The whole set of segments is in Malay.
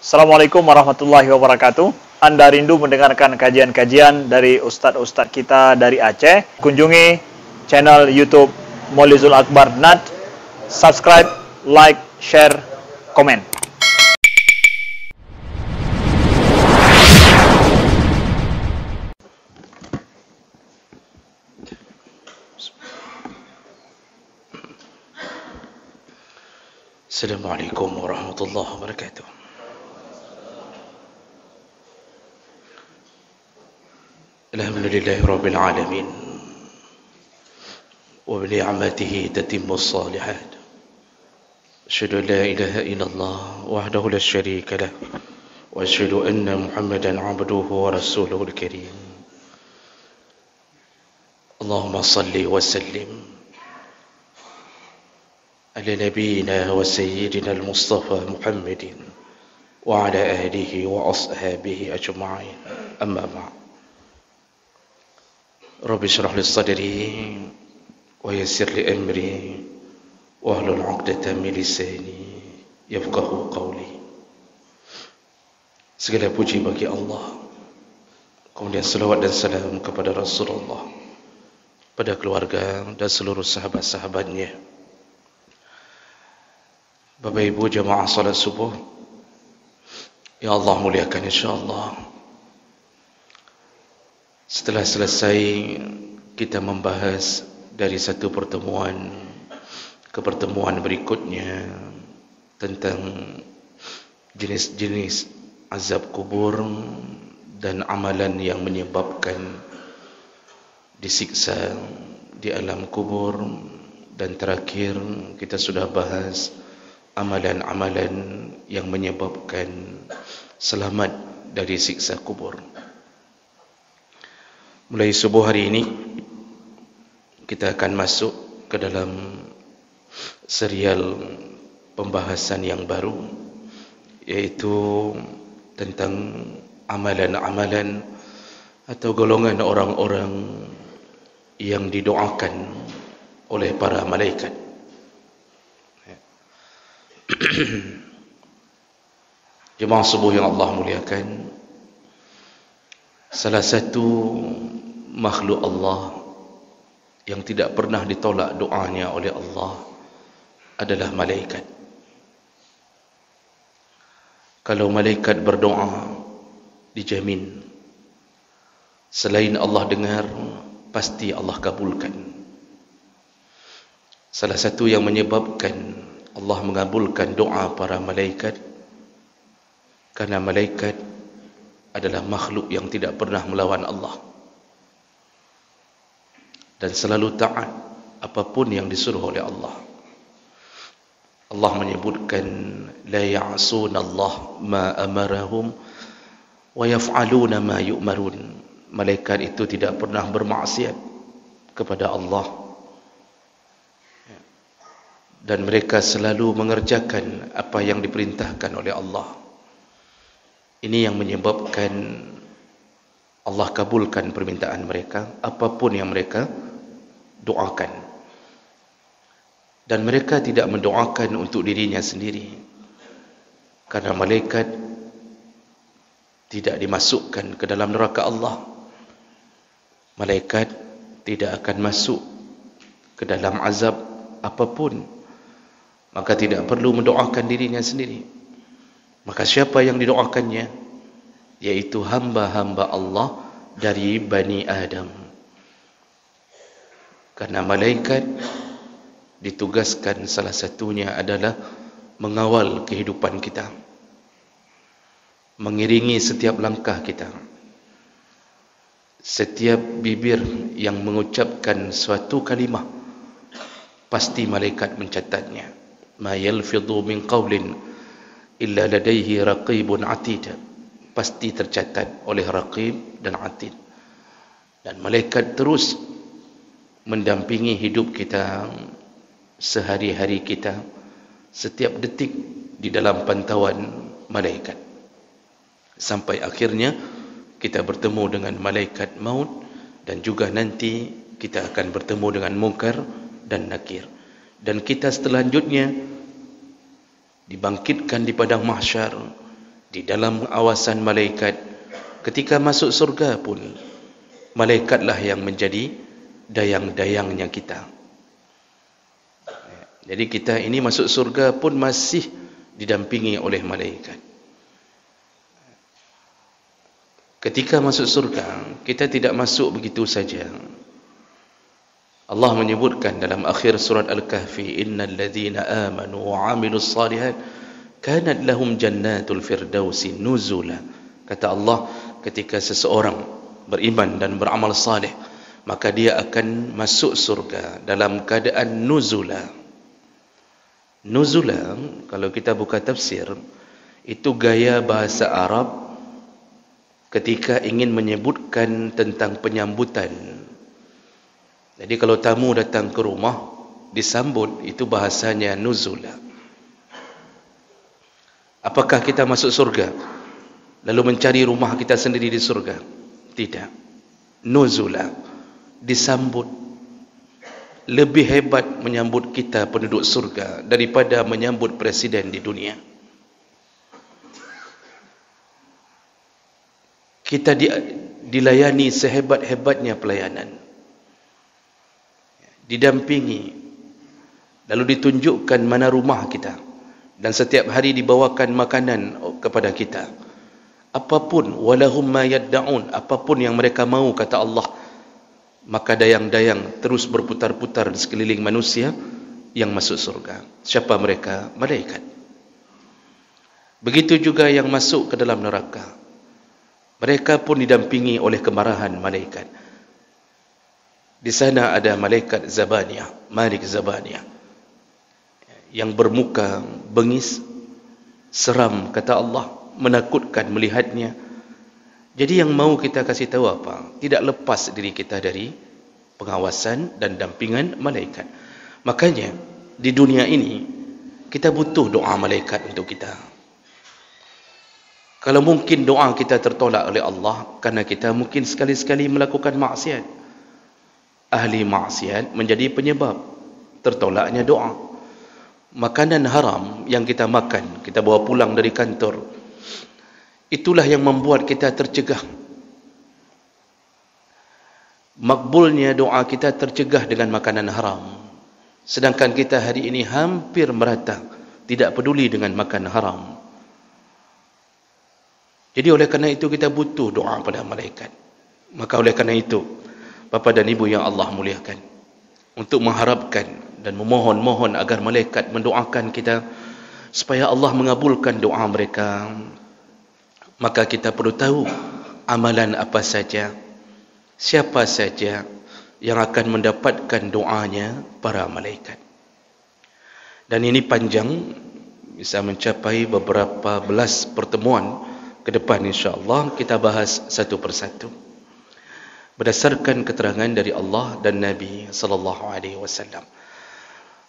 Assalamualaikum warahmatullahi wabarakatuh. Anda rindu mendengarkan kajian-kajian dari ustadz-ustadz kita dari Aceh? Kunjungi channel YouTube Maulizul Akbar NAD. Subscribe, like, share, komen. Assalamualaikum warahmatullahi wabarakatuh. Alhamdulillahi rabbil alamin wa bi ni'matihi tatimmu as-salihat. Asyhadu an la ilaha illallah wahdahu la syarika lah wa asyhadu anna Muhammadan 'abduhu wa rasuluhul karim. Allahumma salli wa sallim ala nabiyyina wa sayyidina al-Mustafa Muhammadin wa ala alihi wa ashabihi ajma'in. Amma ba'd. Rabbi syrah li sadri wa yassir li amri wa hlul 'uqdatam min lisani yafqahu qawli. Segala puji bagi Allah, kemudian selawat dan salam kepada Rasulullah, pada keluarga dan seluruh sahabat-sahabatnya. Bapak Ibu jamaah salat subuh yang Allah muliakan, insyaallah setelah selesai kita membahas dari satu pertemuan ke pertemuan berikutnya tentang jenis-jenis azab kubur dan amalan yang menyebabkan disiksa di alam kubur, dan terakhir kita sudah bahas amalan-amalan yang menyebabkan selamat dari siksa kubur. Mulai subuh hari ini kita akan masuk ke dalam serial pembahasan yang baru, yaitu tentang amalan-amalan atau golongan orang-orang yang didoakan oleh para malaikat. Jemaah subuh yang Allah muliakan, salah satu makhluk Allah yang tidak pernah ditolak doanya oleh Allah adalah malaikat. Kalau malaikat berdoa, dijamin selain Allah dengar, pasti Allah kabulkan. Salah satu yang menyebabkan Allah mengabulkan doa para malaikat, karena malaikat adalah makhluk yang tidak pernah melawan Allah dan selalu taat apapun yang disuruh oleh Allah. Allah menyebutkan la ya'suna Allah ma amarahum wa yaf'aluna ma yu'marun. Malaikat itu tidak pernah bermaksiat kepada Allah dan mereka selalu mengerjakan apa yang diperintahkan oleh Allah. Ini yang menyebabkan Allah kabulkan permintaan mereka, apapun yang mereka doakan. Dan mereka tidak mendoakan untuk dirinya sendiri, karena malaikat tidak dimasukkan ke dalam neraka Allah. Malaikat tidak akan masuk ke dalam azab apapun, maka tidak perlu mendoakan dirinya sendiri. Maka siapa yang didoakannya? Yaitu hamba-hamba Allah dari Bani Adam. Karena malaikat ditugaskan salah satunya adalah mengawal kehidupan kita, mengiringi setiap langkah kita. Setiap bibir yang mengucapkan suatu kalimah, pasti malaikat mencatatnya. Ma yalfidhu min qawlin illa ladaihi raqibun atid. Pasti tercatat oleh raqib dan atid. Dan malaikat terus mendampingi hidup kita, sehari-hari kita, setiap detik di dalam pantauan malaikat, sampai akhirnya kita bertemu dengan malaikat maut, dan juga nanti kita akan bertemu dengan Munkar dan Nakir. Dan kita selanjutnya dibangkitkan di padang mahsyar, di dalam awasan malaikat. Ketika masuk surga pun, malaikatlah yang menjadi dayang-dayangnya kita. Jadi kita ini masuk surga pun masih didampingi oleh malaikat. Ketika masuk surga, kita tidak masuk begitu saja. Allah menyebutkan dalam akhir surat Al-Kahfi, innal ladzina amanu wa 'amilus shalihat kanat lahum jannatul firdausi nuzula. Kata Allah, ketika seseorang beriman dan beramal saleh, maka dia akan masuk surga dalam keadaan nuzula. Nuzula, kalau kita buka tafsir, itu gaya bahasa Arab ketika ingin menyebutkan tentang penyambutan. Jadi kalau tamu datang ke rumah, disambut, itu bahasanya nuzula. Apakah kita masuk surga lalu mencari rumah kita sendiri di surga? Tidak. Nuzula, disambut. Lebih hebat menyambut kita penduduk surga daripada menyambut presiden di dunia. Kita dilayani sehebat-hebatnya pelayanan, didampingi, lalu ditunjukkan mana rumah kita, dan setiap hari dibawakan makanan kepada kita. Apapun, walahum ma yadda'un, apapun yang mereka mau, kata Allah, maka dayang-dayang terus berputar-putar di sekeliling manusia yang masuk surga. Siapa mereka? Malaikat. Begitu juga yang masuk ke dalam neraka, mereka pun didampingi oleh kemarahan malaikat. Di sana ada malaikat Zabaniyah, Malik Zabaniyah, yang bermuka bengis, seram, kata Allah, menakutkan melihatnya. Jadi yang mau kita kasih tahu apa? Tidak lepas diri kita dari pengawasan dan dampingan malaikat. Makanya di dunia ini kita butuh doa malaikat untuk kita. Kalau mungkin doa kita tertolak oleh Allah karena kita mungkin sekali-sekali melakukan maksiat, ahli maksiat menjadi penyebab tertolaknya doa. Makanan haram yang kita makan, kita bawa pulang dari kantor, itulah yang membuat kita tercegah. Makbulnya doa kita tercegah dengan makanan haram. Sedangkan kita hari ini hampir merata tidak peduli dengan makan haram. Jadi oleh kerana itu kita butuh doa pada malaikat. Maka oleh kerana itu, Bapa dan Ibu yang Allah muliakan, untuk mengharapkan dan memohon-mohon agar malaikat mendoakan kita supaya Allah mengabulkan doa mereka, maka kita perlu tahu amalan apa saja, siapa saja yang akan mendapatkan doanya para malaikat. Dan ini panjang, bisa mencapai beberapa belas pertemuan ke depan, insya-Allah kita bahas satu persatu berdasarkan keterangan dari Allah dan Nabi sallallahu alaihi wasallam.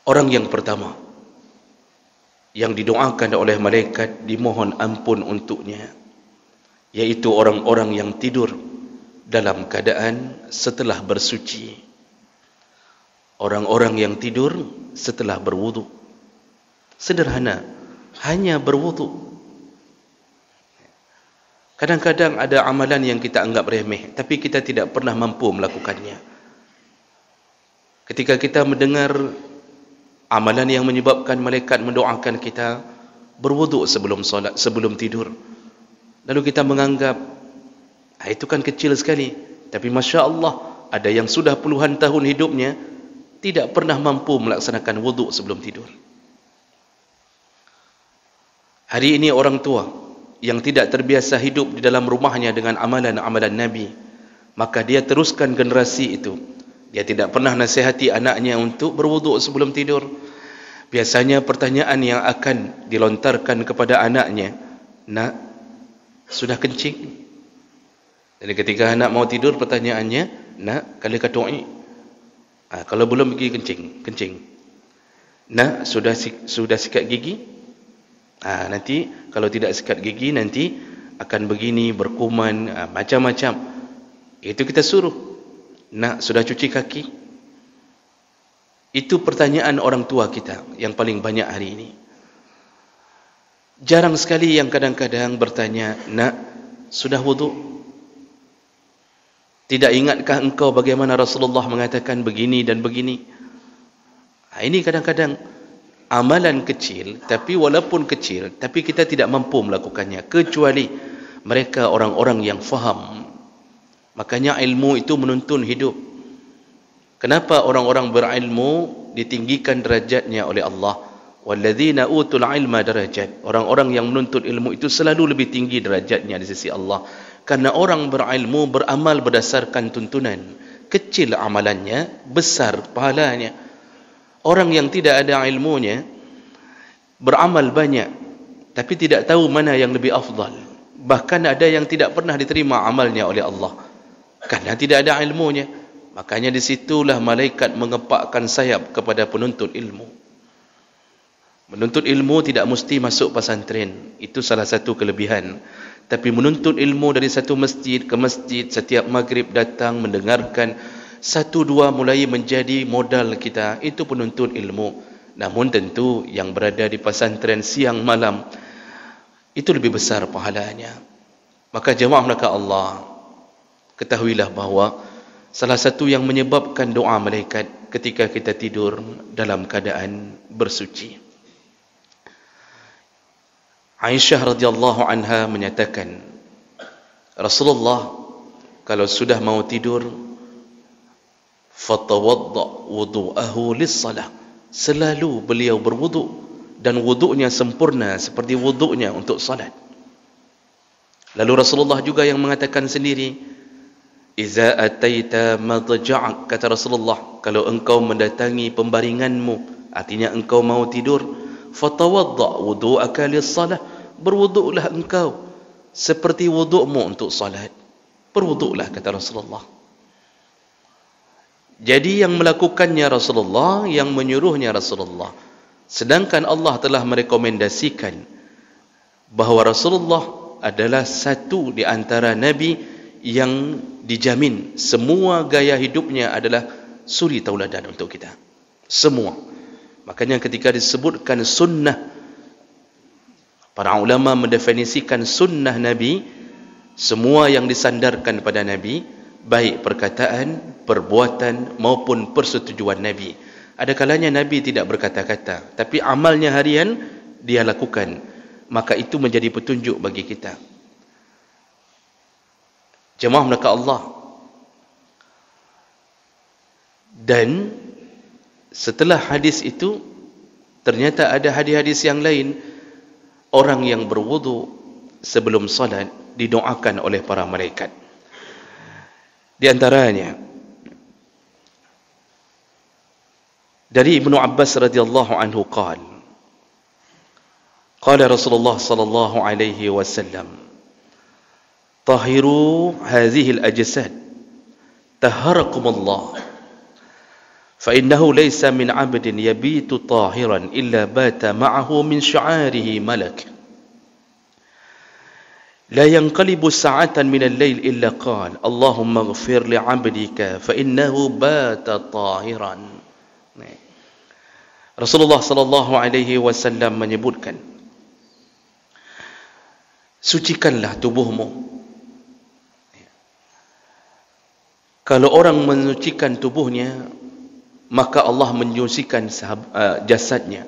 Orang yang pertama yang didoakan oleh malaikat, dimohon ampun untuknya, yaitu orang-orang yang tidur dalam keadaan setelah bersuci. Orang-orang yang tidur setelah berwudu. Sederhana, hanya berwudu. Kadang-kadang ada amalan yang kita anggap remeh, tapi kita tidak pernah mampu melakukannya. Ketika kita mendengar amalan yang menyebabkan malaikat mendoakan kita berwudu sebelum solat, sebelum tidur, lalu kita menganggap itu kan kecil sekali. Tapi Masya Allah, ada yang sudah puluhan tahun hidupnya tidak pernah mampu melaksanakan wudu sebelum tidur. Hari ini orang tua yang tidak terbiasa hidup di dalam rumahnya dengan amalan-amalan Nabi, maka dia teruskan generasi itu. Dia tidak pernah nasihati anaknya untuk berwudu sebelum tidur. Biasanya pertanyaan yang akan dilontarkan kepada anaknya, "Nak, sudah kencing?" Jadi ketika anak mau tidur, pertanyaannya, "Nak, kali katu'i?" Kalau belum pergi kencing. "Nak, sudah sikat gigi?" Nanti kalau tidak sikat gigi nanti akan begini, berkuman, macam-macam. Itu kita suruh. "Nak, sudah cuci kaki?" Itu pertanyaan orang tua kita yang paling banyak hari ini. Jarang sekali yang kadang-kadang bertanya, nak, sudah wuduk? Tidak ingatkah engkau bagaimana Rasulullah mengatakan begini dan begini? Ini kadang-kadang amalan kecil, tapi walaupun kecil, tapi kita tidak mampu melakukannya, kecuali mereka orang-orang yang faham. Makanya ilmu itu menuntun hidup. Kenapa orang-orang berilmu ditinggikan derajatnya oleh Allah? Walladzina utul ilma darajat. Orang-orang yang menuntut ilmu itu selalu lebih tinggi derajatnya di sisi Allah. Karena orang berilmu beramal berdasarkan tuntunan. Kecil amalannya, besar pahalanya. Orang yang tidak ada ilmunya beramal banyak, tapi tidak tahu mana yang lebih afdal. Bahkan ada yang tidak pernah diterima amalnya oleh Allah karena tidak ada ilmunya. Makanya disitulah malaikat mengepakkan sayap kepada penuntut ilmu. Menuntut ilmu tidak mesti masuk pesantren, itu salah satu kelebihan. Tapi menuntut ilmu dari satu masjid ke masjid, setiap maghrib datang mendengarkan, satu dua mulai menjadi modal kita, itu penuntut ilmu. Namun tentu yang berada di pesantren siang malam, itu lebih besar pahalanya. Maka jemaah melaka Allah, ketahuilah bahawa salah satu yang menyebabkan doa malaikat ketika kita tidur dalam keadaan bersuci. Aisyah radhiyallahu anha menyatakan, Rasulullah kalau sudah mau tidur, fatawadda wudu'ahu lis-salah. Selalu beliau berwuduk dan wuduknya sempurna seperti wuduknya untuk salat. Lalu Rasulullah juga yang mengatakan sendiri, Iza ataita madja'ak, kata Rasulullah, kalau engkau mendatangi pembaringanmu, artinya engkau mau tidur, fatawadda wudu'aka lis-salah, berwuduklah engkau seperti wudukmu untuk salat. Berwuduklah, kata Rasulullah. Jadi yang melakukannya Rasulullah, yang menyuruhnya Rasulullah. Sedangkan Allah telah merekomendasikan bahawa Rasulullah adalah satu di antara Nabi yang dijamin semua gaya hidupnya adalah suri tauladan untuk kita. Semua. Makanya ketika disebutkan sunnah, para ulama mendefinisikan sunnah Nabi, semua yang disandarkan pada Nabi, baik perkataan, perbuatan maupun persetujuan Nabi. Ada kalanya Nabi tidak berkata-kata, tapi amalnya harian dia lakukan. Maka itu menjadi petunjuk bagi kita. Jemaah melaka Allah. Dan setelah hadis itu, ternyata ada hadis-hadis yang lain. Orang yang berwudu sebelum salat didoakan oleh para malaikat. Di antaranya dari Ibnu Abbas radhiyallahu anhu qala Rasulullah sallallahu alaihi wasallam, tahiru hadhihi al-ajsad taharakumullah fa innahu laysa min 'abdin yabitu tahiran illa bata ma'ahu min sya'arihi malak la yanqalibu sa'atan min al-lail illa qala Allahumma ighfir li 'abdika fa innahu bata tahiran. Rasulullah sallallahu alaihi wasallam menyebutkan, sucikanlah tubuhmu. Kalau orang mensucikan tubuhnya, maka Allah menyucikan jasadnya.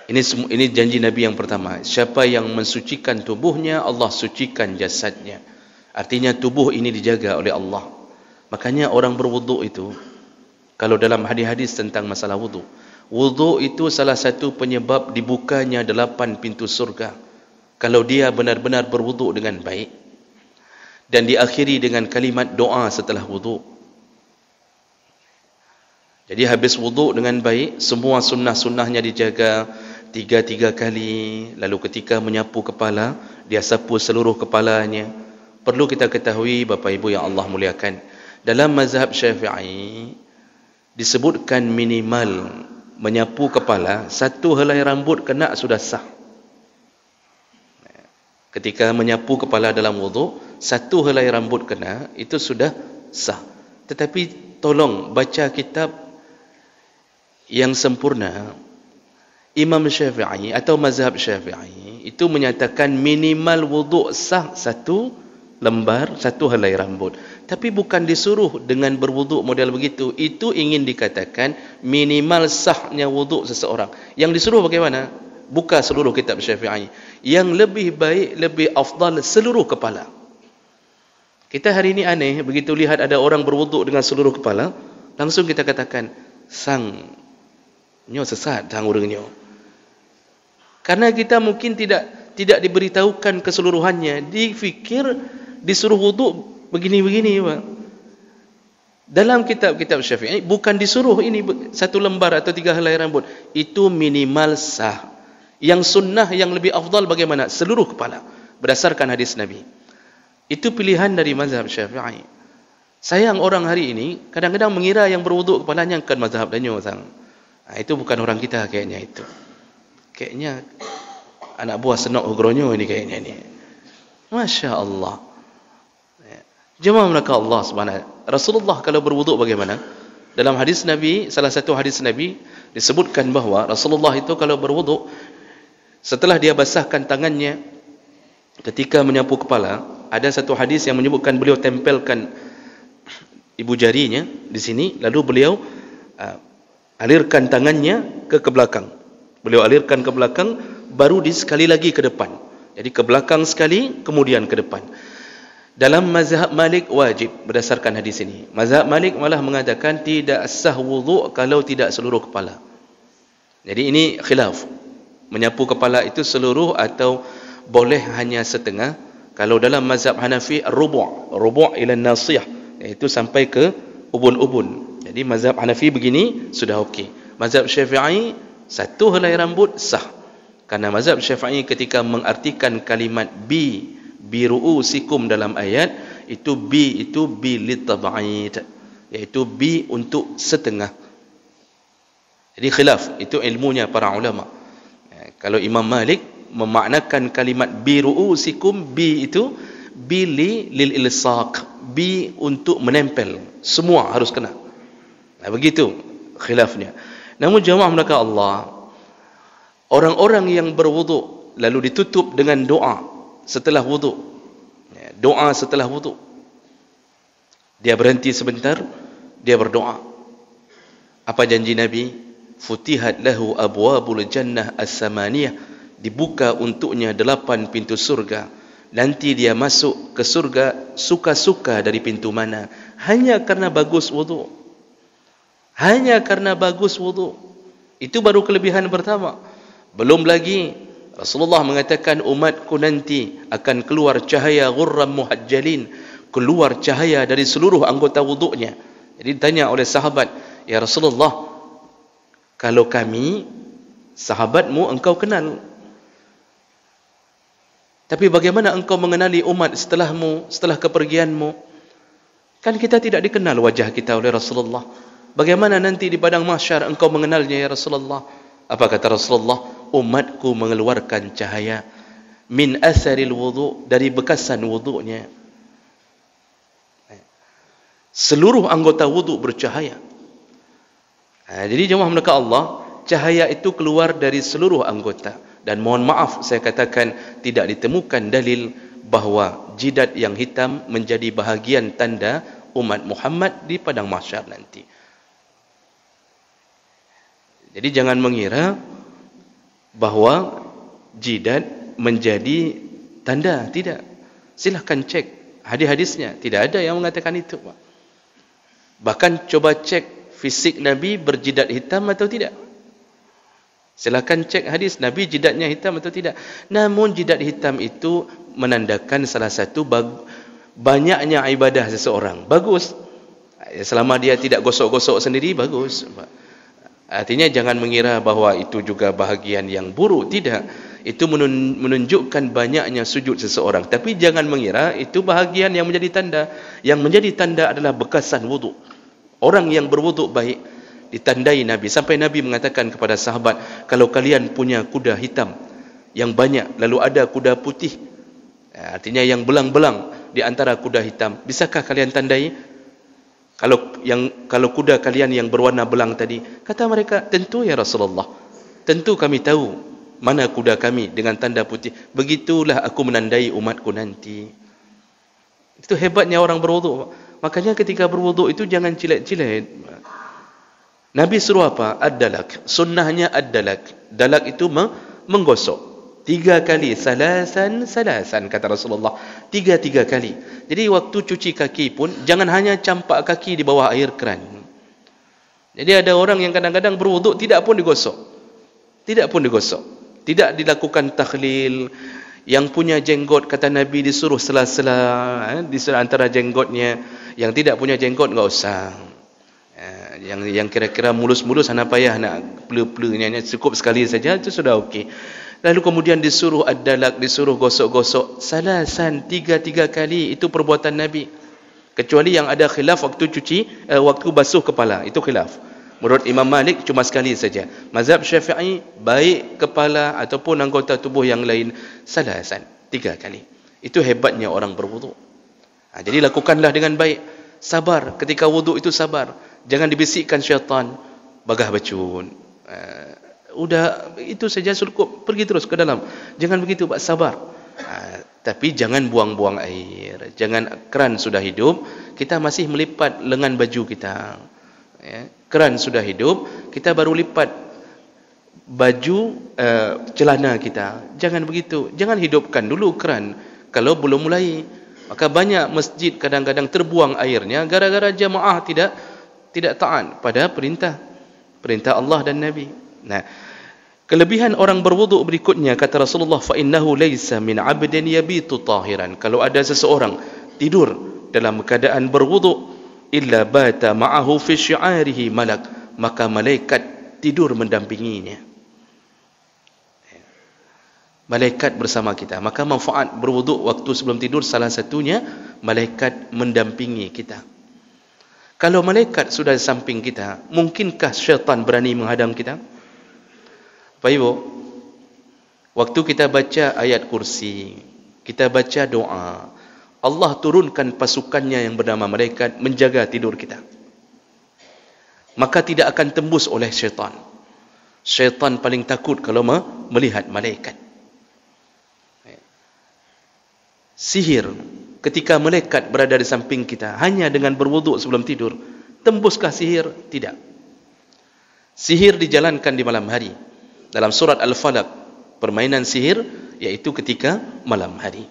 Ini janji Nabi yang pertama. Siapa yang mensucikan tubuhnya, Allah sucikan jasadnya. Artinya tubuh ini dijaga oleh Allah. Makanya orang berwuduk itu, kalau dalam hadis-hadis tentang masalah wuduk, wuduk itu salah satu penyebab dibukanya 8 pintu surga. Kalau dia benar-benar berwuduk dengan baik dan diakhiri dengan kalimat doa setelah wuduk. Jadi habis wuduk dengan baik, semua sunnah-sunnahnya dijaga 3 kali. Lalu ketika menyapu kepala, dia sapu seluruh kepalanya. Perlu kita ketahui Bapak Ibu yang Allah muliakan, dalam mazhab Syafi'i disebutkan minimal menyapu kepala 1 helai rambut kena sudah sah. Ketika menyapu kepala dalam wuduk, 1 helai rambut kena, itu sudah sah. Tetapi tolong baca kitab yang sempurna Imam Syafi'i atau mazhab Syafi'i ini itu menyatakan minimal wuduk sah 1 lembar 1 helai rambut. Tapi bukan disuruh dengan berwuduk model begitu. Itu ingin dikatakan minimal sahnya wuduk seseorang. Yang disuruh bagaimana? Buka seluruh kitab Syafi'i. Yang lebih baik, lebih afdal seluruh kepala. Kita hari ini aneh, begitu lihat ada orang berwuduk dengan seluruh kepala, langsung kita katakan, sang nyo sesat sang orangnya. Karena kita mungkin tidak diberitahukan keseluruhannya, difikir disuruh wuduk begini-begini, Pak. Dalam kitab-kitab Syafi'i bukan disuruh ini 1 lembar atau 3 helai rambut, itu minimal sah. Yang sunnah yang lebih afdal bagaimana? Seluruh kepala berdasarkan hadis Nabi. Itu pilihan dari mazhab Syafi'i. Sayang orang hari ini kadang-kadang mengira yang berwuduk kepalanya kan mazhab danyo sang. Itu bukan orang kita kayaknya itu. Kayaknya anak buah senok hugronyo ini kayaknya ni. Masya Allah. Jemaah mereka Allah subhanahu. Rasulullah kalau berwuduk bagaimana? Dalam hadis Nabi, salah satu hadis Nabi disebutkan bahawa Rasulullah itu kalau berwuduk, setelah dia basahkan tangannya ketika menyapu kepala, ada satu hadis yang menyebutkan beliau tempelkan ibu jarinya di sini, lalu beliau alirkan tangannya ke belakang. Beliau alirkan ke belakang, baru sekali lagi ke depan. Jadi ke belakang sekali, kemudian ke depan. Dalam mazhab Malik wajib berdasarkan hadis ini. Mazhab Malik malah mengatakan tidak sah wuduk kalau tidak seluruh kepala. Jadi ini khilaf. Menyapu kepala itu seluruh atau boleh hanya setengah. Kalau dalam mazhab Hanafi rubu' ila nasiyah, iaitu sampai ke ubun-ubun. Jadi mazhab Hanafi begini sudah okey. Mazhab Syafi'i 1 helai rambut sah. Karena mazhab Syafi'i ketika mengartikan kalimat bi ru'usikum dalam ayat, itu bi litab'id, iaitu bi untuk setengah. Jadi khilaf, itu ilmunya para ulama. Kalau Imam Malik memaknakan kalimat bi ru'usikum, bi itu bi lil ilsaq, bi untuk menempel, semua harus kena. Begitu khilafnya. Namun jemaah mereka Allah, orang-orang yang berwuduk lalu ditutup dengan doa setelah wuduk, doa setelah wuduk, dia berhenti sebentar, dia berdoa. Apa janji Nabi? Futihat lahu abwabul jannah as-samaniyah, dibuka untuknya 8 pintu surga. Nanti dia masuk ke surga suka-suka dari pintu mana? Hanya karena bagus wuduk. Hanya karena bagus wuduk. Itu baru kelebihan pertama. Belum lagi Rasulullah mengatakan umatku nanti akan keluar cahaya ghurram muhajjalin, keluar cahaya dari seluruh anggota wuduknya. Jadi ditanya oleh sahabat, ya Rasulullah, kalau kami sahabatmu engkau kenal, tapi bagaimana engkau mengenali umat setelahmu, setelah kepergianmu? Kan kita tidak dikenal wajah kita oleh Rasulullah. Bagaimana nanti di padang mahsyar engkau mengenalnya ya Rasulullah? Apa kata Rasulullah? Umatku mengeluarkan cahaya min atharil wudu, dari bekasan wuduknya. Seluruh anggota wuduk bercahaya. Jadi jemaah mereka Allah, cahaya itu keluar dari seluruh anggota. Dan mohon maaf saya katakan tidak ditemukan dalil bahawa jidat yang hitam menjadi bahagian tanda umat Muhammad di padang mahsyar nanti. Jadi jangan mengira bahawa jidat menjadi tanda, tidak. Silahkan cek hadis-hadisnya, tidak ada yang mengatakan itu. Bahkan coba cek fisik Nabi berjidat hitam atau tidak. Silakan cek hadis Nabi jidatnya hitam atau tidak. Namun jidat hitam itu menandakan salah satu banyaknya ibadah seseorang. Bagus. Selama dia tidak gosok-gosok sendiri, bagus. Artinya jangan mengira bahawa itu juga bahagian yang buruk. Tidak. Itu menunjukkan banyaknya sujud seseorang. Tapi jangan mengira itu bahagian yang menjadi tanda. Yang menjadi tanda adalah bekasan wuduk. Orang yang berwuduk baik ditandai Nabi. Sampai Nabi mengatakan kepada sahabat, kalau kalian punya kuda hitam yang banyak, lalu ada kuda putih, artinya yang belang-belang di antara kuda hitam, bisakah kalian tandai? Kalau kuda kalian yang berwarna belang tadi, kata mereka, tentu ya Rasulullah, tentu kami tahu mana kuda kami dengan tanda putih. Begitulah aku menandai umatku nanti. Itu hebatnya orang berwuduk. Makanya ketika berwuduk itu jangan cilet-cilet. Nabi suruh apa? Ad-dalak. Sunnahnya ad-dalak. Dalak itu menggosok. 3 kali. Salasan kata Rasulullah. 3 kali. Jadi waktu cuci kaki pun jangan hanya campak kaki di bawah air keran. Jadi ada orang yang kadang-kadang berwuduk tidak pun digosok. Tidak dilakukan takhlil. Yang punya jenggot kata Nabi disuruh sela-sela, disuruh antara jenggotnya. Yang tidak punya jenggot enggak usah. Yang kira-kira mulus-mulus hana payah nak pelu-pelunya, cukup sekali saja itu sudah okey. Lalu kemudian disuruh ad-dalak, disuruh gosok-gosok salasan 3 kali. Itu perbuatan Nabi. Kecuali yang ada khilaf waktu cuci, waktu basuh kepala, itu khilaf. Menurut Imam Malik cuma sekali saja. Mazhab Syafi'i baik kepala ataupun anggota tubuh yang lain salasan 3 kali. Itu hebatnya orang berwuduk. Jadi lakukanlah dengan baik. Sabar ketika wuduk itu, sabar. Jangan dibisikkan syaitan, bagah bacun. Udah itu saja cukup, pergi terus ke dalam. Jangan begitu, Pak, sabar. Tapi jangan buang-buang air. Jangan, keran sudah hidup, kita masih melipat lengan baju kita. Keran sudah hidup, kita baru lipat baju celana kita. Jangan begitu. Jangan hidupkan dulu keran kalau belum mulai. Maka banyak masjid kadang-kadang terbuang airnya gara-gara jamaah tidak taat pada perintah Allah dan Nabi. Nah, kelebihan orang berwuduk berikutnya kata Rasulullah, fa innahu laisa min 'abdin yabitu tahiran. Kalau ada seseorang tidur dalam keadaan berwuduk, illa bata ma'ahu fi syi'arihi malak, maka malaikat tidur mendampinginya. Malaikat bersama kita. Maka manfaat berwuduk waktu sebelum tidur salah satunya malaikat mendampingi kita. Kalau malaikat sudah di samping kita, mungkinkah syaitan berani menghadang kita? Pak Ibu, waktu kita baca ayat kursi, kita baca doa, Allah turunkan pasukannya yang bernama malaikat menjaga tidur kita. Maka tidak akan tembus oleh syaitan. Syaitan paling takut kalau melihat malaikat. Sihir, ketika malaikat berada di samping kita, hanya dengan berwuduk sebelum tidur, tembuskah sihir? Tidak. Sihir dijalankan di malam hari. Dalam surat Al-Falaq, permainan sihir yaitu ketika malam hari.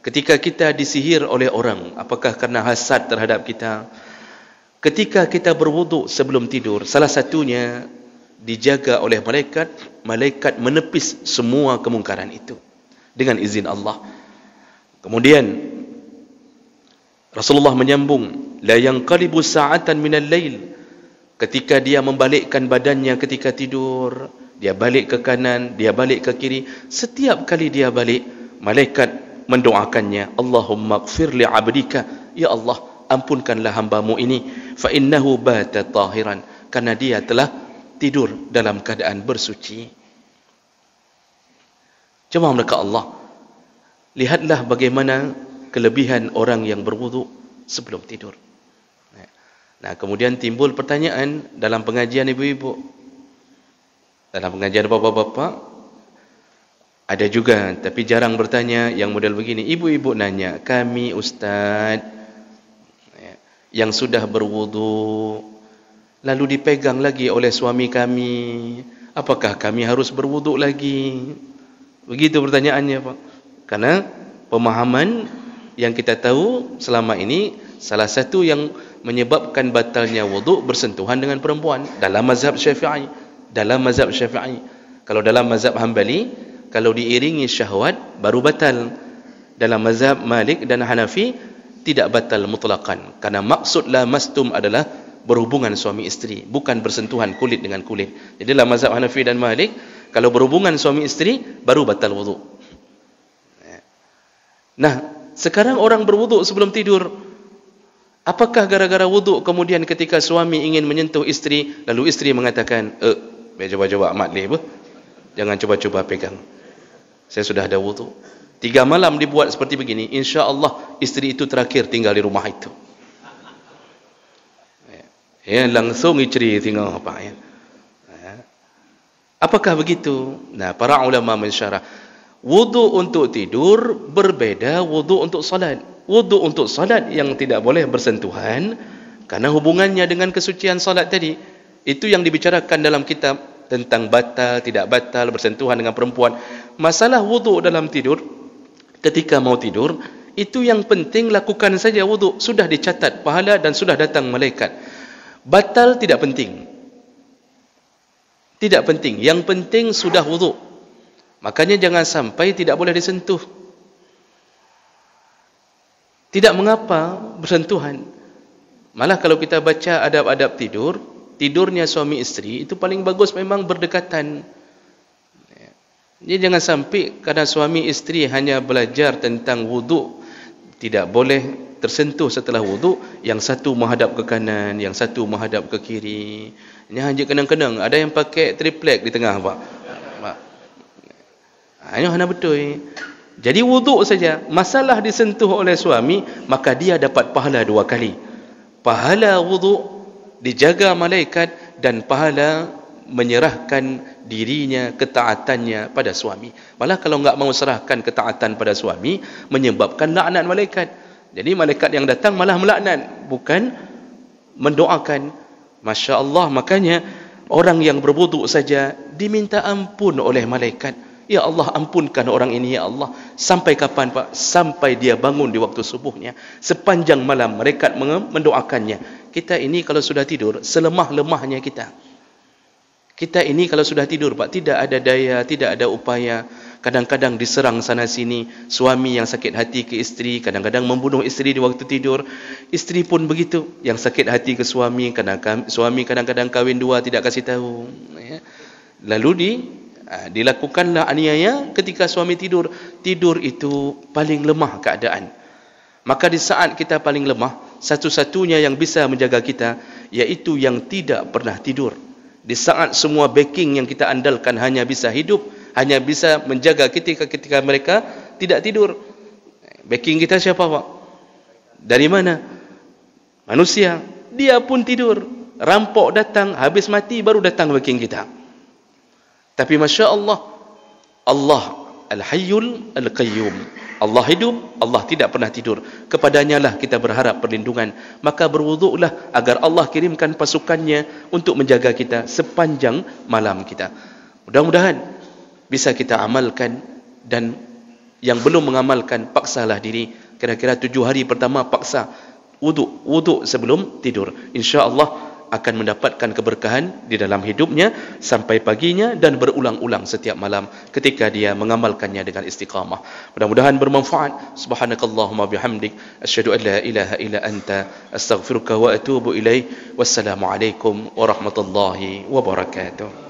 Ketika kita disihir oleh orang, apakah karena hasad terhadap kita? Ketika kita berwuduk sebelum tidur, salah satunya dijaga oleh malaikat, malaikat menepis semua kemungkaran itu dengan izin Allah. Kemudian Rasulullah menyambung, la yanqalibu sa'atan minal lail, ketika dia membalikkan badannya ketika tidur, dia balik ke kanan, dia balik ke kiri, setiap kali dia balik, malaikat mendoakannya, Allahumma ighfir li 'abdika, ya Allah, ampunkanlah hambamu ini, fa innahu bata tahiran, karena dia telah tidur dalam keadaan bersuci. Jemaah mereka Allah, lihatlah bagaimana kelebihan orang yang berwuduk sebelum tidur. Nah, kemudian timbul pertanyaan dalam pengajian ibu-ibu, dalam pengajian bapak-bapak, ada juga tapi jarang bertanya yang model begini. Ibu-ibu nanya, kami ustaz yang sudah berwuduk lalu dipegang lagi oleh suami kami, apakah kami harus berwuduk lagi? Begitu pertanyaannya, Pak. Karena pemahaman yang kita tahu selama ini, salah satu yang menyebabkan batalnya wuduk bersentuhan dengan perempuan dalam mazhab Syafi'i. Kalau dalam mazhab Hambali, kalau diiringi syahwat baru batal. Dalam mazhab Malik dan Hanafi tidak batal mutlaqan, karena maksud la mastum adalah berhubungan suami isteri, bukan bersentuhan kulit dengan kulit. Jadi dalam mazhab Hanafi dan Malik, kalau berhubungan suami isteri baru batal wuduk. Nah, sekarang orang berwuduk sebelum tidur, apakah gara-gara wuduk kemudian ketika suami ingin menyentuh isteri, lalu isteri mengatakan, biar coba-coba amat leh, jangan coba-coba pegang, saya sudah ada wuduk. 3 malam dibuat seperti begini, insya Allah isteri itu terakhir tinggal di rumah itu. Ya, langsung isteri tinggal apa ya. Apakah begitu? Nah, para ulama mensyarah, wudu untuk tidur berbeda wudu untuk salat. Wudu untuk salat yang tidak boleh bersentuhan karena hubungannya dengan kesucian salat tadi. Itu yang dibicarakan dalam kitab tentang batal, tidak batal, bersentuhan dengan perempuan. Masalah wudu dalam tidur, ketika mau tidur, itu yang penting lakukan saja wudu. Sudah dicatat pahala dan sudah datang malaikat. Batal tidak penting. Tidak penting. Yang penting sudah wudu. Makanya jangan sampai tidak boleh disentuh. Tidak mengapa bersentuhan. Malah kalau kita baca adab-adab tidur, tidurnya suami isteri itu paling bagus memang berdekatan. Jadi jangan sampai karena suami isteri hanya belajar tentang wudu, tidak boleh tersentuh setelah wudu, yang satu menghadap ke kanan, yang satu menghadap ke kiri. Ini hanya kenang-kenang, ada yang pakai triplek di tengah, Pak. Ini hanya betul. Jadi wudu saja, masalah disentuh oleh suami, maka dia dapat pahala 2 kali. Pahala wudu dijaga malaikat dan pahala menyerahkan dirinya, ketaatannya pada suami. Malah kalau enggak mau serahkan ketaatan pada suami, menyebabkan laknat malaikat. Jadi malaikat yang datang malah melaknat, bukan mendoakan. Masya Allah, makanya orang yang berwudu saja diminta ampun oleh malaikat. Ya Allah, ampunkan orang ini ya Allah. Sampai kapan Pak? Sampai dia bangun di waktu subuhnya. Sepanjang malam malaikat mendoakannya. Kita ini kalau sudah tidur, selemah-lemahnya kita. Kita ini kalau sudah tidur Pak, tidak ada daya, tidak ada upaya. Kadang-kadang diserang sana sini. Suami yang sakit hati ke isteri, kadang-kadang membunuh isteri di waktu tidur. Isteri pun begitu, yang sakit hati ke suami, suami kadang-kadang kahwin 2 tidak kasih tahu. Lalu dilakukanlah aniaya ketika suami tidur. Tidur itu paling lemah keadaan. Maka di saat kita paling lemah, satu-satunya yang bisa menjaga kita, yaitu yang tidak pernah tidur. Di saat semua backing yang kita andalkan hanya bisa hidup, hanya bisa menjaga ketika mereka tidak tidur. Backing kita siapa Pak? Dari mana? Manusia. Dia pun tidur. Rampok datang, habis mati baru datang backing kita. Tapi Masya Allah, Allah Al-Hayyul Al-Qayyum. Allah hidup, Allah tidak pernah tidur. Kepadanya lah kita berharap perlindungan. Maka berwuduklah agar Allah kirimkan pasukannya untuk menjaga kita sepanjang malam kita. Mudah-mudahan bisa kita amalkan, dan yang belum mengamalkan, paksalah diri. Kira-kira 7 hari pertama paksa wuduk sebelum tidur. InsyaAllah akan mendapatkan keberkahan di dalam hidupnya sampai paginya, dan berulang-ulang setiap malam ketika dia mengamalkannya dengan istiqamah. Mudah-mudahan bermanfaat. Subhanakallahumma bihamdik, asyhadu an la ilaha illa anta, astaghfiruka wa atubu ilaik. Wassalamualaikum warahmatullahi wabarakatuh.